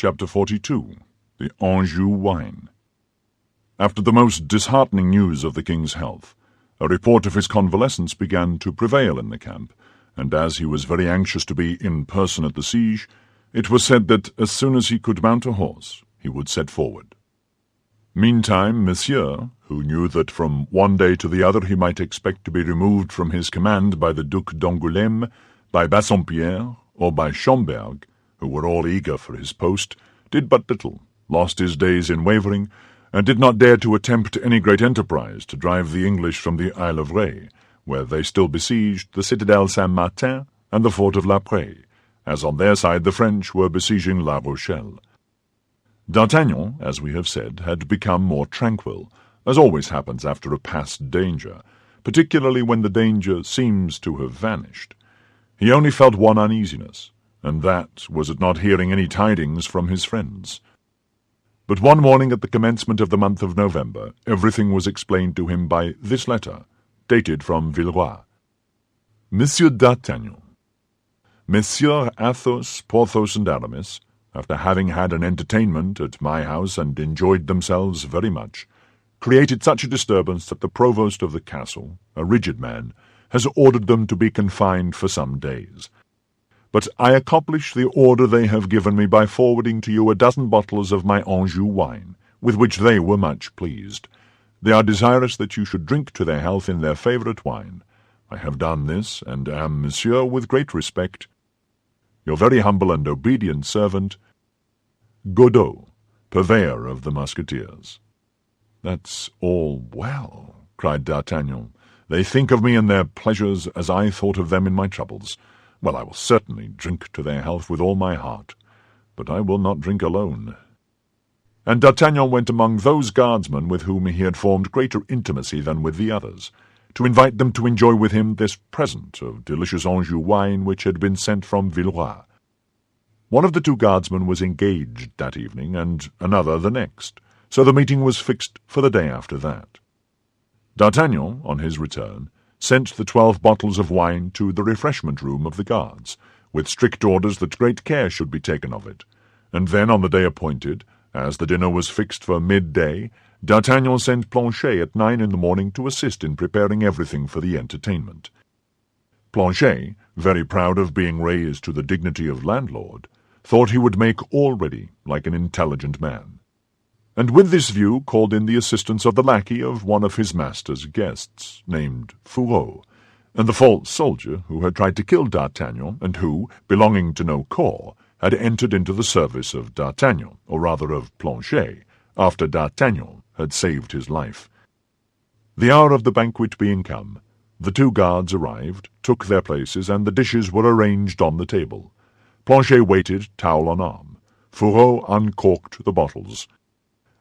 Chapter 42. The Anjou Wine. After the most disheartening news of the king's health, a report of his convalescence began to prevail in the camp, and as he was very anxious to be in person at the siege, it was said that as soon as he could mount a horse, he would set forward. Meantime, Monsieur, who knew that from one day to the other he might expect to be removed from his command by the Duc d'Angoulême, by Bassompierre, or by Schomberg, who were all eager for his post, did but little, lost his days in wavering, and did not dare to attempt any great enterprise to drive the English from the Isle of Ré, where they still besieged the citadel Saint-Martin and the fort of La Prée, as on their side the French were besieging La Rochelle. D'Artagnan, as we have said, had become more tranquil, as always happens after a past danger, particularly when the danger seems to have vanished. He only felt one uneasiness, and that was at not hearing any tidings from his friends. But one morning at the commencement of the month of November, everything was explained to him by this letter, dated from Villeroy. Monsieur d'Artagnan, Messieurs Athos, Porthos, and Aramis, after having had an entertainment at my house and enjoyed themselves very much, created such a disturbance that the provost of the castle, a rigid man, has ordered them to be confined for some days. But I accomplish the order they have given me by forwarding to you a dozen bottles of my Anjou wine, with which they were much pleased. They are desirous that you should drink to their health in their favourite wine. I have done this, and am, monsieur, with great respect, your very humble and obedient servant, Godot, purveyor of the Musketeers. That's all well, cried D'Artagnan. They think of me and their pleasures as I thought of them in my troubles. Well, I will certainly drink to their health with all my heart, but I will not drink alone. And D'Artagnan went among those guardsmen with whom he had formed greater intimacy than with the others, to invite them to enjoy with him this present of delicious Anjou wine which had been sent from Villeroy. One of the two guardsmen was engaged that evening, and another the next, so the meeting was fixed for the day after that. D'Artagnan, on his return, sent the 12 bottles of wine to the refreshment room of the guards, with strict orders that great care should be taken of it, and then on the day appointed, as the dinner was fixed for midday, D'Artagnan sent Planchet at 9 in the morning to assist in preparing everything for the entertainment. Planchet, very proud of being raised to the dignity of landlord, thought he would make all ready like an intelligent man, and with this view called in the assistance of the lackey of one of his master's guests, named Fourreau, and the false soldier who had tried to kill D'Artagnan, and who, belonging to no corps, had entered into the service of D'Artagnan, or rather of Planchet, after D'Artagnan had saved his life. The hour of the banquet being come, the two guards arrived, took their places, and the dishes were arranged on the table. Planchet waited, towel on arm. Fourreau uncorked the bottles,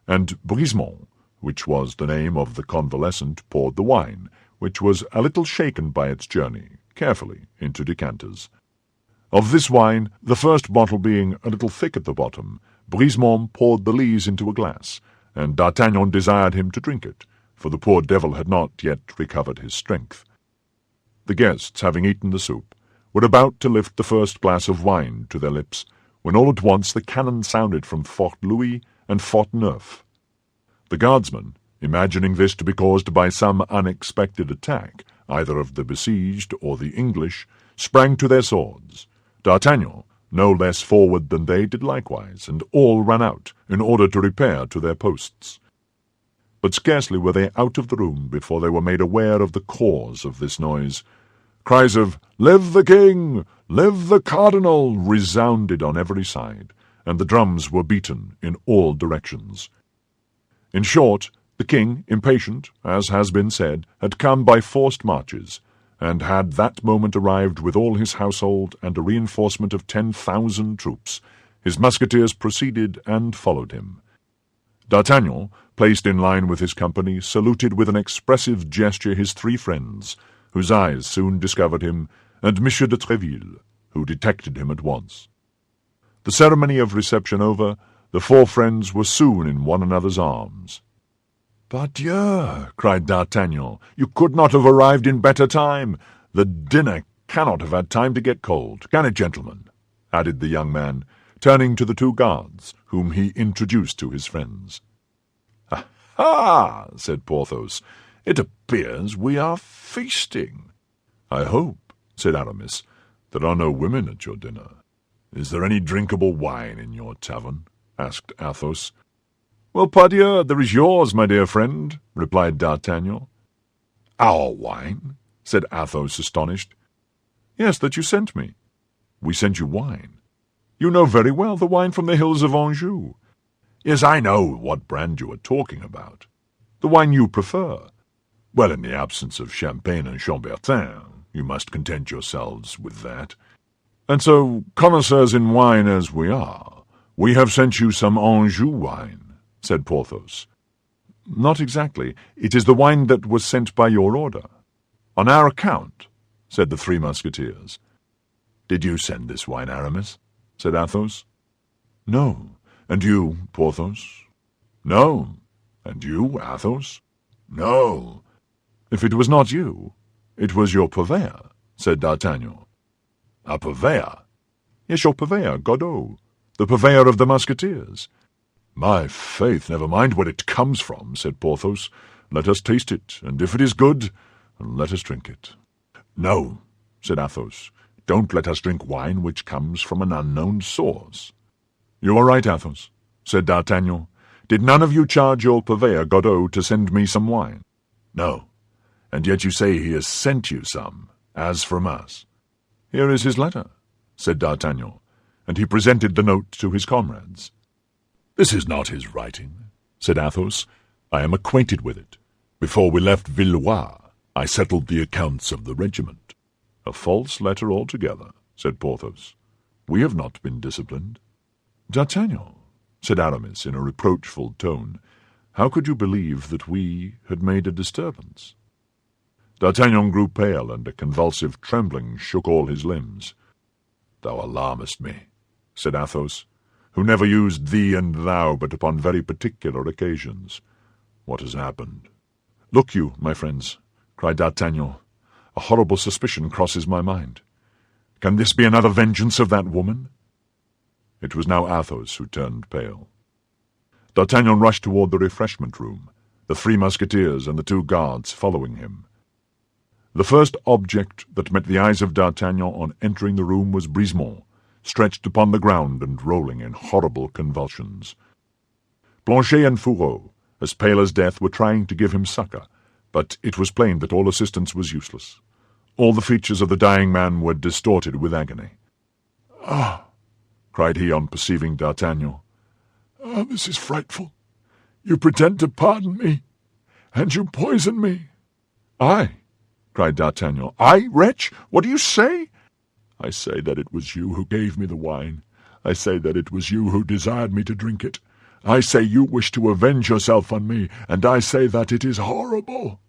and Brisemont, which was the name of the convalescent, poured the wine, which was a little shaken by its journey, carefully into decanters. Of this wine, the first bottle being a little thick at the bottom, Brisemont poured the lees into a glass, and D'Artagnan desired him to drink it, for the poor devil had not yet recovered his strength. The guests, having eaten the soup, were about to lift the first glass of wine to their lips, when all at once the cannon sounded from Fort Louis and Fort Neuf. The guardsmen, imagining this to be caused by some unexpected attack, either of the besieged or the English, sprang to their swords. D'Artagnan, no less forward than they, did likewise, and all ran out, in order to repair to their posts. But scarcely were they out of the room before they were made aware of the cause of this noise. Cries of "Live the King! Live the Cardinal!" resounded on every side, and the drums were beaten in all directions. In short, the king, impatient, as has been said, had come by forced marches, and had that moment arrived with all his household and a reinforcement of 10,000 troops. His musketeers proceeded and followed him. D'Artagnan, placed in line with his company, saluted with an expressive gesture his 3 friends, whose eyes soon discovered him, and Monsieur de Tréville, who detected him at once. The ceremony of reception over, the 4 friends were soon in one another's arms. "Pardieu!" cried D'Artagnan, "you could not have arrived in better time. The dinner cannot have had time to get cold, can it, gentlemen?" added the young man, turning to the two guards, whom he introduced to his friends. "Ah," said Porthos, "it appears we are feasting." "I hope," said Aramis, "there are no women at your dinner." "Is there any drinkable wine in your tavern?" asked Athos. "Well, pardieu, there is yours, my dear friend," replied D'Artagnan. "Our wine?" said Athos, astonished. "Yes, that you sent me." "We sent you wine." "You know very well the wine from the hills of Anjou." "Yes, I know what brand you are talking about." "The wine you prefer." "Well, in the absence of Champagne and Chambertin, you must content yourselves with that." "And so, connoisseurs in wine as we are, we have sent you some Anjou wine," said Porthos. "Not exactly. It is the wine that was sent by your order." "On our account," said the three Musketeers. "Did you send this wine, Aramis?" said Athos. "No. And you, Porthos?" "No. And you, Athos?" "No." "If it was not you, it was your purveyor," said D'Artagnan. "A purveyor?" "Yes, your purveyor, Godeau, the purveyor of the Musketeers." "My faith, never mind where it comes from," said Porthos. "Let us taste it, and if it is good, let us drink it." "No," said Athos. "Don't let us drink wine which comes from an unknown source." "You are right, Athos," said D'Artagnan. "Did none of you charge your purveyor, Godeau, to send me some wine?" "No. And yet you say he has sent you some, as from us." "Here is his letter," said D'Artagnan, and he presented the note to his comrades. "This is not his writing," said Athos. "I am acquainted with it. Before we left Villeroy, I settled the accounts of the regiment." "A false letter altogether," said Porthos. "We have not been disciplined." "D'Artagnan," said Aramis in a reproachful tone, "how could you believe that we had made a disturbance?" D'Artagnan grew pale, and a convulsive trembling shook all his limbs. "Thou alarmest me," said Athos, who never used thee and thou but upon very particular occasions. "What has happened?" "Look you, my friends," cried D'Artagnan, "a horrible suspicion crosses my mind. Can this be another vengeance of that woman?" It was now Athos who turned pale. D'Artagnan rushed toward the refreshment-room, the three Musketeers and the two guards following him. The first object that met the eyes of D'Artagnan on entering the room was Brisemont, stretched upon the ground and rolling in horrible convulsions. Planchet and Fourreau, as pale as death, were trying to give him succour, but it was plain that all assistance was useless. All the features of the dying man were distorted with agony. "Ah!" cried he on perceiving D'Artagnan. "Ah, this is frightful. You pretend to pardon me, and you poison me." "I?" cried D'Artagnan. "I, wretch? What do you say?" "I say that it was you who gave me the wine. I say that it was you who desired me to drink it. I say you wish to avenge yourself on me, and I say that it is horrible."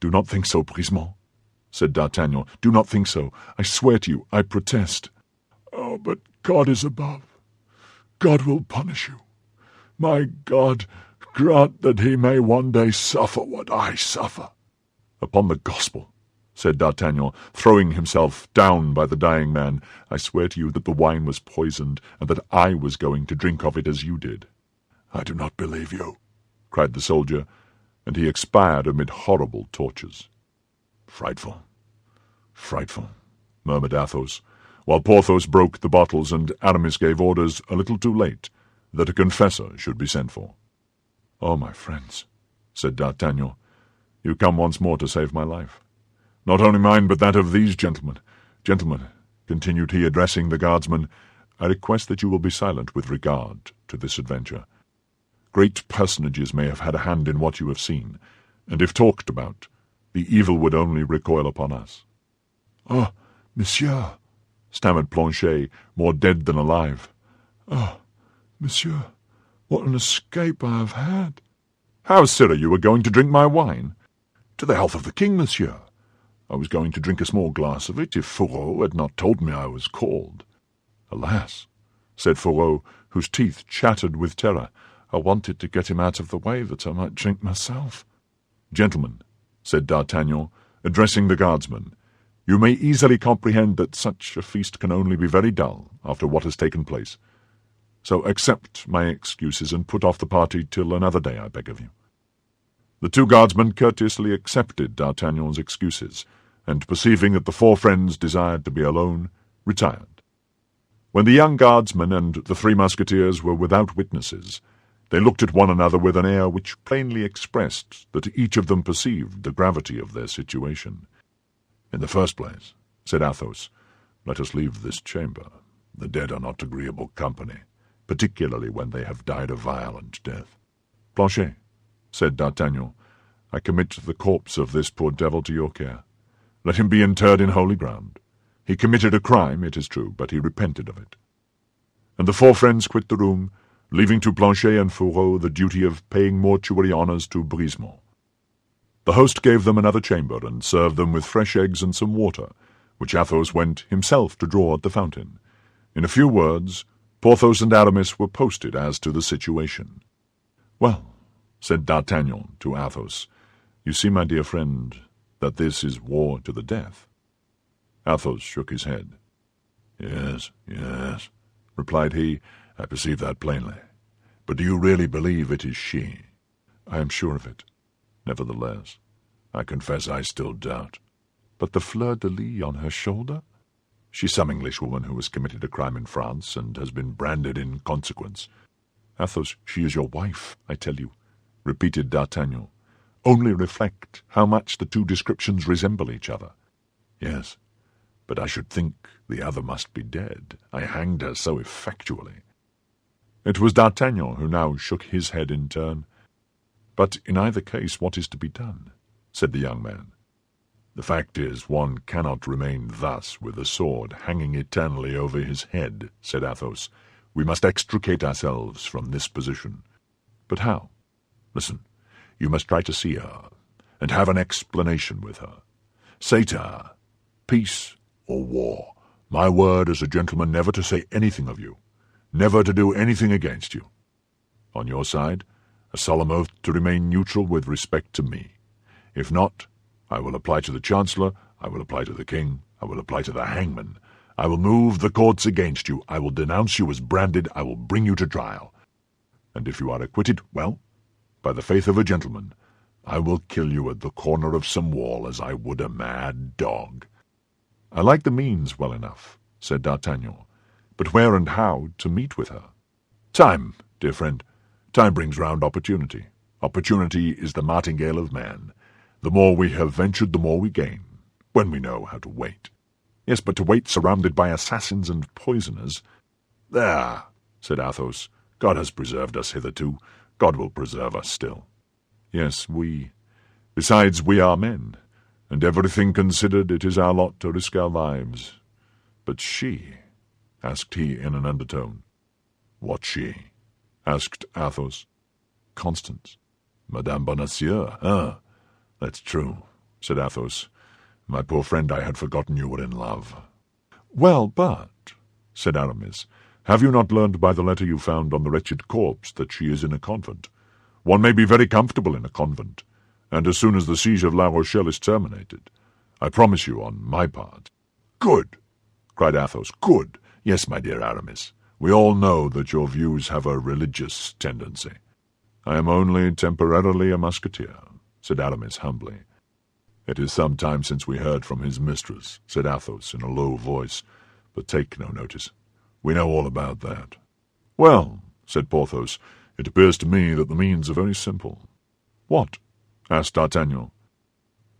"Do not think so, Brisemont," said D'Artagnan. "Do not think so. I swear to you, I protest." "Oh, but God is above. God will punish you. My God, grant that he may one day suffer what I suffer." "Upon the gospel," said D'Artagnan, throwing himself down by the dying man, "I swear to you that the wine was poisoned, and that I was going to drink of it as you did." "I do not believe you," cried the soldier, and he expired amid horrible tortures. "Frightful, frightful," murmured Athos, while Porthos broke the bottles and Aramis gave orders, a little too late, that a confessor should be sent for. "Oh, my friends," said D'Artagnan, "you come once more to save my life. Not only mine, but that of these gentlemen. Gentlemen," continued he, addressing the guardsmen, "I request that you will be silent with regard to this adventure. Great personages may have had a hand in what you have seen, and if talked about, the evil would only recoil upon us." "Ah, monsieur," stammered Planchet, more dead than alive. "Ah, monsieur, what an escape I have had!" "How, sirrah, you were going to drink my wine?" "To the health of the king, monsieur. I was going to drink a small glass of it if Fourreau had not told me I was called." "Alas," said Fourreau, whose teeth chattered with terror, "I wanted to get him out of the way that I might drink myself." "Gentlemen," said D'Artagnan, addressing the guardsmen, "you may easily comprehend that such a feast can only be very dull after what has taken place. So accept my excuses and put off the party till another day, I beg of you." The two guardsmen courteously accepted D'Artagnan's excuses, and perceiving that the four friends desired to be alone, retired. When the young guardsman and the three musketeers were without witnesses, they looked at one another with an air which plainly expressed that each of them perceived the gravity of their situation. "In the first place," said Athos, "let us leave this chamber. The dead are not agreeable company, particularly when they have died a violent death." "Planchet," said D'Artagnan, "I commit the corpse of this poor devil to your care. Let him be interred in holy ground. He committed a crime, it is true, but he repented of it." And the four friends quit the room, leaving to Planchet and Fourreau the duty of paying mortuary honours to Brisemont. The host gave them another chamber, and served them with fresh eggs and some water, which Athos went himself to draw at the fountain. In a few words, Porthos and Aramis were posted as to the situation. "Well," said D'Artagnan to Athos, "you see, my dear friend, that this is war to the death." Athos shook his head. Yes, replied he, "I perceive that plainly. But do you really believe it is she?" "I am sure of it." "Nevertheless, I confess I still doubt." "But the fleur-de-lis on her shoulder?" "She's some Englishwoman who has committed a crime in France and has been branded in consequence." "Athos, she is your wife, I tell you," repeated D'Artagnan. "Only reflect how much the two descriptions resemble each other." "Yes, but I should think the other must be dead. I hanged her so effectually." It was D'Artagnan who now shook his head in turn. "But in either case what is to be done?" said the young man. "The fact is, one cannot remain thus with a sword hanging eternally over his head," said Athos. "We must extricate ourselves from this position." "But how?" "Listen, you must try to see her, and have an explanation with her. Say to her, peace or war. My word as a gentleman never to say anything of you, never to do anything against you. On your side, a solemn oath to remain neutral with respect to me. If not, I will apply to the Chancellor, I will apply to the King, I will apply to the hangman. I will move the courts against you, I will denounce you as branded, I will bring you to trial. And if you are acquitted, well, by the faith of a gentleman, I will kill you at the corner of some wall as I would a mad dog." "I like the means well enough," said D'Artagnan, "but where and how to meet with her?" "Time, dear friend. Time brings round opportunity. Opportunity is the martingale of man. The more we have ventured, the more we gain, when we know how to wait." "Yes, but to wait surrounded by assassins and poisoners—" "There," said Athos, "God has preserved us hitherto. God will preserve us still." "Yes, we. Besides, we are men, and everything considered, it is our lot to risk our lives. But she?" asked he in an undertone. "What she?" asked Athos. "Constance." "Madame Bonacieux, That's true," said Athos. "My poor friend, I had forgotten you were in love." "Well, but," said Aramis, "have you not learned by the letter you found on the wretched corpse that she is in a convent? One may be very comfortable in a convent, and as soon as the siege of La Rochelle is terminated, I promise you, on my part—" "Good!" cried Athos. "Good! Yes, my dear Aramis, we all know that your views have a religious tendency." "I am only temporarily a musketeer," said Aramis humbly. "It is some time since we heard from his mistress," said Athos in a low voice, "but take no notice. We know all about that." "Well," said Porthos, "it appears to me that the means are very simple." "What?" asked D'Artagnan.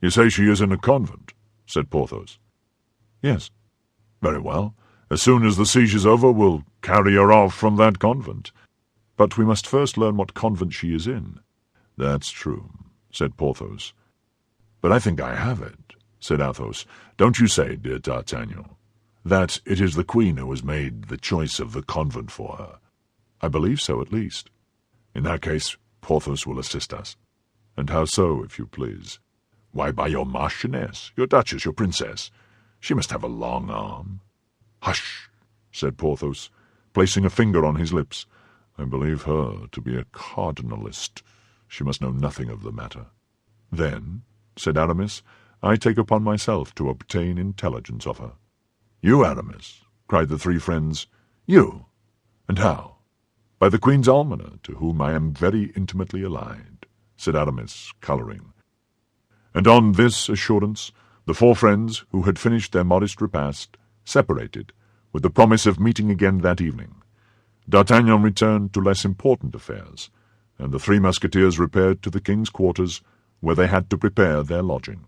"You say she is in a convent," said Porthos. "Yes." "Very well. As soon as the siege is over, we'll carry her off from that convent." "But we must first learn what convent she is in." "That's true," said Porthos. "But I think I have it," said Athos. "Don't you say, dear D'Artagnan, that it is the queen who has made the choice of the convent for her?" "I believe so, at least." "In that case, Porthos will assist us." "And how so, if you please?" "Why, by your marchioness, your duchess, your princess. She must have a long arm." "Hush!" said Porthos, placing a finger on his lips. "I believe her to be a cardinalist. She must know nothing of the matter." "Then," said Aramis, "I take upon myself to obtain intelligence of her." "You, Aramis?" cried the three friends. "You? And how?" "By the Queen's almoner, to whom I am very intimately allied," said Aramis, colouring. And on this assurance the four friends, who had finished their modest repast, separated, with the promise of meeting again that evening. D'Artagnan returned to less important affairs, and the three musketeers repaired to the king's quarters, where they had to prepare their lodging.